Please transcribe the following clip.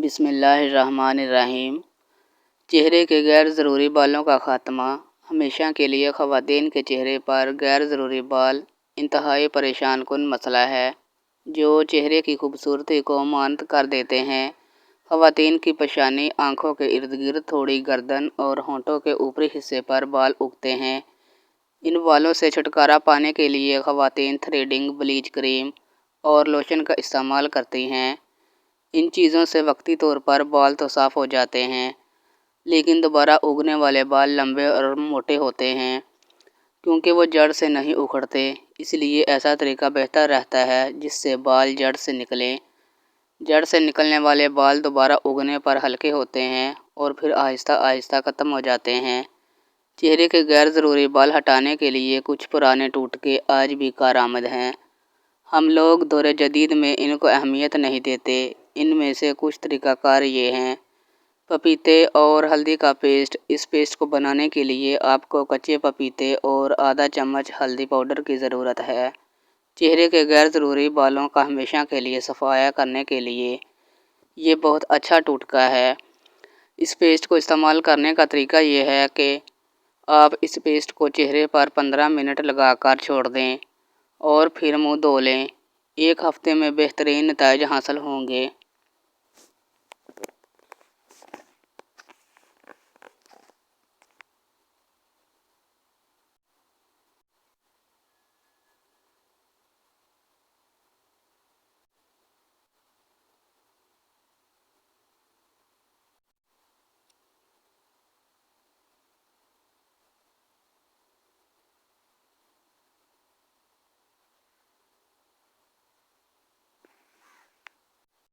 بسم اللہ الرحمن الرحیم۔ چہرے کے غیر ضروری بالوں کا خاتمہ۔ ہمیشہ کے لیے خواتین کے چہرے پر غیر ضروری بال انتہائی پریشان کن مسئلہ ہے جو چہرے کی خوبصورتی کو مانت کر دیتے ہیں۔ خواتین کی پیشانی، آنکھوں کے ارد گرد، تھوڑی گردن اور ہونٹوں کے اوپری حصے پر بال اگتے ہیں۔ ان بالوں سے چھٹکارا پانے کے لیے خواتین تھریڈنگ، بلیچ کریم اور لوشن کا استعمال کرتی ہیں۔ ان چیزوں سے وقتی طور پر بال تو صاف ہو جاتے ہیں، لیکن دوبارہ اگنے والے بال لمبے اور موٹے ہوتے ہیں کیونکہ وہ جڑ سے نہیں اکھڑتے۔ اس لیے ایسا طریقہ بہتر رہتا ہے جس سے بال جڑ سے نکلیں۔ جڑ سے نکلنے والے بال دوبارہ اگنے پر ہلکے ہوتے ہیں اور پھر آہستہ آہستہ ختم ہو جاتے ہیں۔ چہرے کے غیر ضروری بال ہٹانے کے لیے کچھ پرانے ٹوٹکے آج بھی کارآمد ہیں۔ ہم لوگ دور جدید میں ان کو اہمیت نہیں دیتے۔ ان میں سے کچھ طریقہ کار یہ ہیں۔ پپیتے اور ہلدی کا پیسٹ۔ اس پیسٹ کو بنانے کے لیے آپ کو کچے پپیتے اور آدھا چمچ ہلدی پاؤڈر کی ضرورت ہے۔ چہرے کے غیر ضروری بالوں کا ہمیشہ کے لیے صفایا کرنے کے لیے یہ بہت اچھا ٹوٹکا ہے۔ اس پیسٹ کو استعمال کرنے کا طریقہ یہ ہے کہ آپ اس پیسٹ کو چہرے پر 15 منٹ لگا کر چھوڑ دیں اور پھر منہ دھو لیں۔ ایک ہفتے میں بہترین نتائج حاصل ہوں گے۔